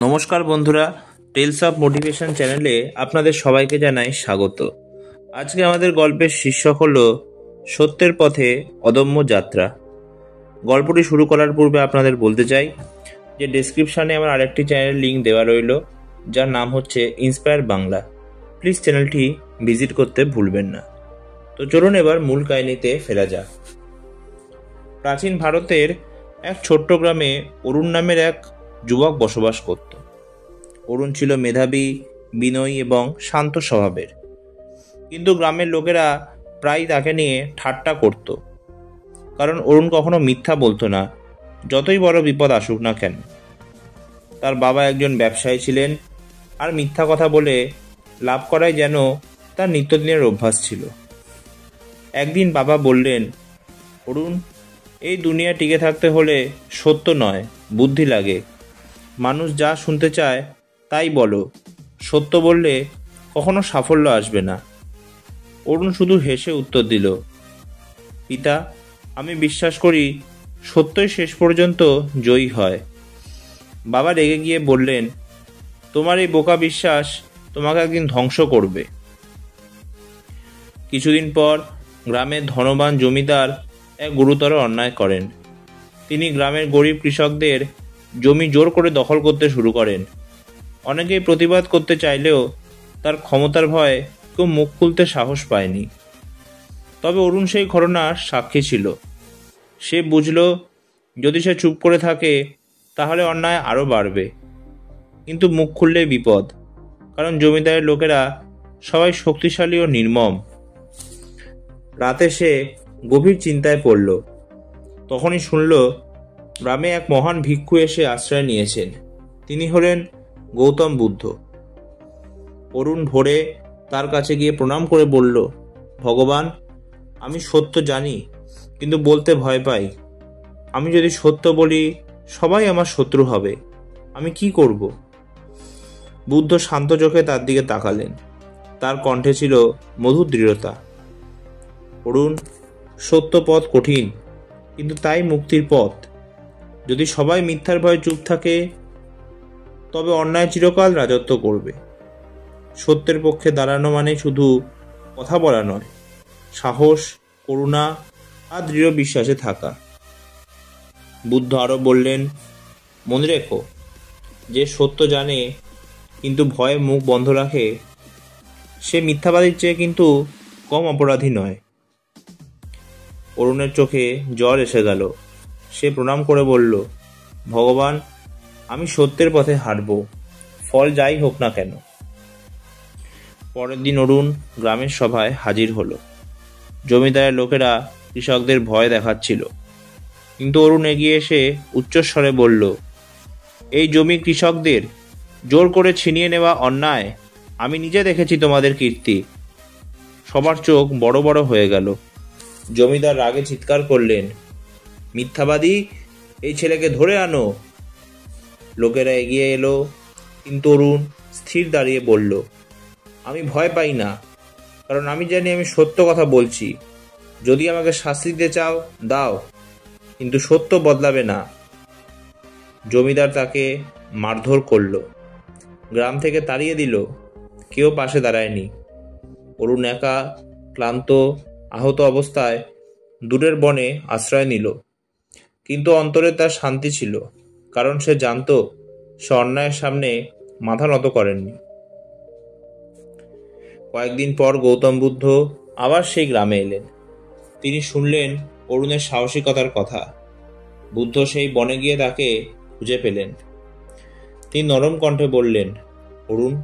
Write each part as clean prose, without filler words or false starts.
নমস্কার বন্ধুরা, tales of motivation চ্যানেলে আপনাদের সবাইকে জানাই স্বাগত। আজকে আমাদের গল্পের শীর্ষক হলো সত্যের পথে অদম্য যাত্রা। গল্পটি শুরু করার পূর্বে আপনাদের বলতে চাই যে ডেসক্রিপশানে আমার আরেকটি চ্যানেলের লিঙ্ক দেওয়া রইল, যার নাম হচ্ছে ইন্সপায়ার বাংলা। প্লিজ চ্যানেলটি ভিজিট করতে ভুলবেন না। তো চলুন এবার মূল কাহিনীতে ফেরা যাক। প্রাচীন ভারতের এক ছোট্ট গ্রামে অরুণ নামের এক যুবক বসবাস করত। অরুণ ছিল মেধাবী, বিনয়ী এবং শান্ত স্বভাবের, কিন্তু গ্রামের লোকেরা প্রায় তাকে নিয়ে ঠাট্টা করত, কারণ অরুণ কখনো মিথ্যা বলতো না, যতই বড় বিপদ আসুক না কেন। তার বাবা একজন ব্যবসায়ী ছিলেন, আর মিথ্যা কথা বলে লাভ করাই যেন তার নিত্যদিনের অভ্যাস ছিল। একদিন বাবা বললেন, অরুণ, এই দুনিয়া টিকে থাকতে হলে সত্য নয়, বুদ্ধি লাগে। মানুষ যা শুনতে চায় তাই বলো, সত্য বললে কখনো সাফল্য আসবে না। অরুণ শুধু হেসে উত্তর দিল, পিতা, আমি বিশ্বাস করি সত্যই শেষ পর্যন্ত জয়ী হয়। বাবা রেগে গিয়ে বললেন, তোমার এই বোকা বিশ্বাস তোমাকে একদিন ধ্বংস করবে। কিছুদিন পর গ্রামের ধনবান জমিদার এক গুরুতর অন্যায় করেন। তিনি গ্রামের গরিব কৃষকদের জমি জোর করে দখল করতে শুরু করেন। অনেকেই প্রতিবাদ করতে চাইলেও তার ক্ষমতার ভয়ে কেউ মুখ খুলতে সাহস পায়নি। তবে অরুণ সেই ঘটনার সাক্ষী ছিল। সে বুঝল, যদি সে চুপ করে থাকে তাহলে অন্যায় আরও বাড়বে। কিন্তু মুখ খুললেই বিপদ, কারণ জমিদারের লোকেরা সবাই শক্তিশালী ও নির্মম। রাতে সে গভীর চিন্তায় পড়ল। তখনই শুনল, গ্রামে এক মহান ভিক্ষু এসে আশ্রয় নিয়েছেন। তিনি হলেন গৌতম বুদ্ধ। অরুণ ভোরে তার কাছে গিয়ে প্রণাম করে বলল, ভগবান, আমি সত্য জানি, কিন্তু বলতে ভয় পাই। আমি যদি সত্য বলি সবাই আমার শত্রু হবে। আমি কি করব? বুদ্ধ শান্ত চোখে তার দিকে তাকালেন। তার কণ্ঠে ছিল মধুর দৃঢ়তা। অরুণ, সত্য পথ কঠিন, কিন্তু তাই মুক্তির পথ। যদি সবাই মিথ্যার ভয়ে চুপ থাকে তবে অন্যায় চিরকাল রাজত্ব করবে। সত্যের পক্ষে দাঁড়ানো মানে শুধু কথা বলা নয়, সাহস, করুণা আর দৃঢ় বিশ্বাসে থাকা। বুদ্ধ আরও বললেন, মনে রেখো, যে সত্য জানে কিন্তু ভয়ে মুখ বন্ধ রাখে, সে মিথ্যাবাদীর চেয়ে কিন্তু কম অপরাধী নয়। অরুণের চোখে জল এসে গেল। সে প্রণাম করে বলল, ভগবান, আমি সত্যের পথে হাঁটব, ফল যাই হোক না কেন। পরের দিন অরুণ গ্রামের সভায় হাজির হলো। জমিদারের লোকেরা কৃষকদের ভয় দেখাচ্ছিল, কিন্তু অরুণ এগিয়ে এসে উচ্চস্বরে বলল, এই জমি কৃষকদের জোর করে ছিনিয়ে নেওয়া অন্যায়। আমি নিজে দেখেছি তোমাদের কীর্তি। সবার চোখ বড় বড় হয়ে গেল। জমিদার রাগে চিৎকার করলেন, মিথ্যাবাদী, এই ছেলেকে ধরে আনো। লোকেরা এগিয়ে এলো, কিন্তু অরুণ স্থির দাঁড়িয়ে বলল, আমি ভয় পাই না, কারণ আমি জানি আমি সত্য কথা বলছি। যদি আমাকে শাস্তি দিতে চাও দাও, কিন্তু সত্য বদলাবে না। জমিদার তাকে মারধর করল, গ্রাম থেকে তাড়িয়ে দিল। কেউ পাশে দাঁড়ায়নি। অরুণ একা, ক্লান্ত, আহত অবস্থায় দূরের বনে আশ্রয় নিল। কিন্তু অন্তরে তার শান্তি ছিল, কারণ সে জানত সে অন্যায়ের সামনে মাথা নত করেননি। কয়েকদিন পর গৌতম বুদ্ধ আবার সেই গ্রামে এলেন। তিনি শুনলেন অরুণের সাহসিকতার কথা। বুদ্ধ সেই বনে গিয়ে তাকে খুঁজে পেলেন। তিনি নরম কণ্ঠে বললেন, অরুণ,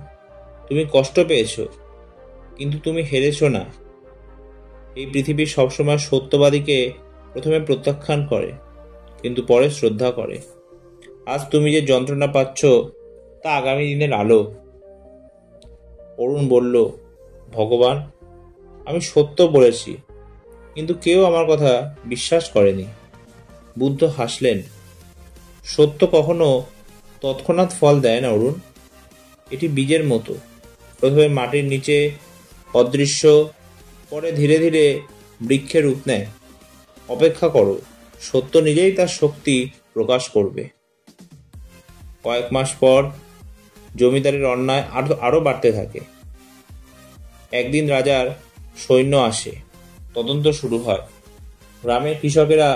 তুমি কষ্ট পেয়েছ, কিন্তু তুমি হেরেছ না। এই পৃথিবী সবসময় সত্যবাদীকে প্রথমে প্রত্যাখ্যান করে, কিন্তু পরে শ্রদ্ধা করে। আজ তুমি যে যন্ত্রণা পাচ্ছ তা আগামী দিনের আলো। অরুণ বলল, ভগবান, আমি সত্য বলেছি, কিন্তু কেউ আমার কথা বিশ্বাস করেনি। বুদ্ধ হাসলেন, সত্য কখনো তৎক্ষণাৎ ফল দেয় না অরুণ। এটি বীজের মতো, প্রথমে মাটির নিচে অদৃশ্য, পরে ধীরে ধীরে বৃক্ষে রূপ নেয়। অপেক্ষা করো, সত্য নিজেই তার শক্তি প্রকাশ করবে। কয়েক মাস পর জমিদারের অন্যায় আরও বাড়তে থাকে। একদিন রাজার সৈন্য আসে, তদন্ত শুরু হয়। গ্রামের কৃষকেরা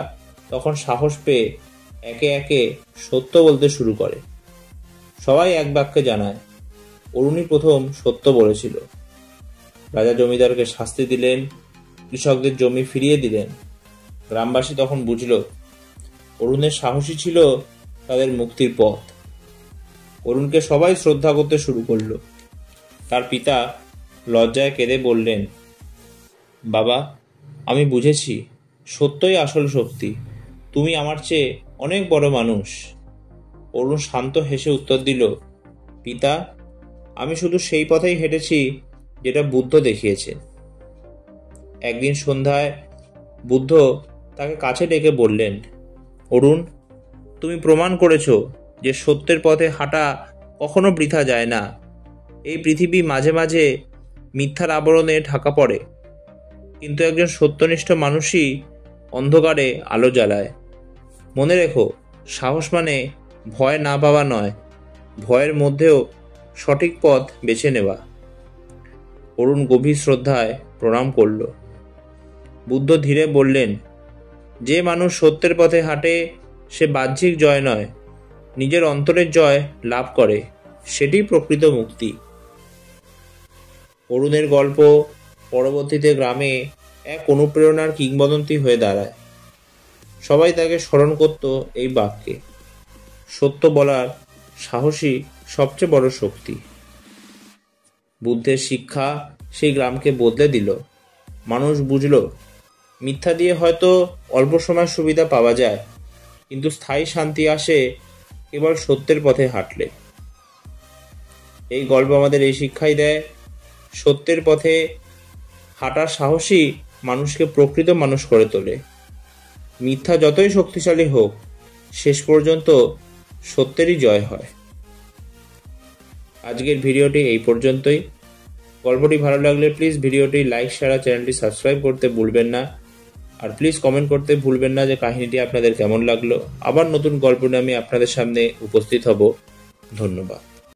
তখন সাহস পেয়ে একে একে সত্য বলতে শুরু করে। সবাই এক বাক্যে জানায়, অরুণই প্রথম সত্য বলেছিল। রাজা জমিদারকে শাস্তি দিলেন, কৃষকদের জমি ফিরিয়ে দিলেন। গ্রামবাসী তখন বুঝল, অরুণের সাহসী ছিল তাদের মুক্তির পথ। অরুণকে সবাই শ্রদ্ধা করতে শুরু করল। তার পিতা লজ্জায় কেঁদে বললেন, বাবা, আমি বুঝেছি, সত্যই আসল শক্তি। তুমি আমার চেয়ে অনেক বড় মানুষ। অরুণ শান্ত হেসে উত্তর দিল, পিতা, আমি শুধু সেই পথেই হেঁটেছি যেটা বুদ্ধ দেখিয়েছে। একদিন সন্ধ্যায় বুদ্ধ তাকে কাছে ডেকে বললেন, অরুণ, তুমি প্রমাণ করেছ যে সত্যের পথে হাঁটা কখনো বৃথা যায় না। এই পৃথিবী মাঝে মাঝে মিথ্যার আবরণে ঢাকা পড়ে, কিন্তু একজন সত্যনিষ্ঠ মানুষই অন্ধকারে আলো জ্বালায়। মনে রেখো, সাহস মানে ভয় না পাওয়া নয়, ভয়ের মধ্যেও সঠিক পথ বেছে নেওয়া। অরুণ গভীর শ্রদ্ধায় প্রণাম করল। বুদ্ধ ধীরে বললেন, যে মানুষ সত্যের পথে হাঁটে সে বাহ্যিক জয় নয়, নিজের অন্তরের জয় লাভ করে, সেটি প্রকৃত মুক্তি। অরুণের গল্প পরবর্তীতে গ্রামে এক অনুপ্রেরণার কিংবদন্তি হয়ে দাঁড়ায়। সবাই তাকে স্মরণ করত এই বাক্যে, সত্য বলার সাহসী সবচেয়ে বড় শক্তি। বুদ্ধের শিক্ষা সেই গ্রামকে বদলে দিল। মানুষ বুঝল, মিথ্যা দিয়ে হয়তো অল্প সময় সুবিধা পাওয়া যায়, কিন্তু স্থায়ী শান্তি আসে কেবল সত্যের পথে হাঁটলে। এই গল্প আমাদের এই শিক্ষাই দেয়, সত্যের পথে হাঁটার সাহসী মানুষকে প্রকৃত মানুষ করে তোলে। মিথ্যা যতই শক্তিশালী হোক, শেষ পর্যন্ত সত্যেরই জয় হয়। আজকের ভিডিওটি এই পর্যন্তই। গল্পটি ভালো লাগলে প্লিজ ভিডিওটি লাইক, শেয়ার আর চ্যানেলটি সাবস্ক্রাইব করতে ভুলবেন না। আর প্লিজ কমেন্ট করতে ভুলবেন না যে কাহিনীটি আপনাদের কেমন লাগলো। আবার নতুন গল্প নিয়ে আমি আপনাদের সামনে উপস্থিত হব। ধন্যবাদ।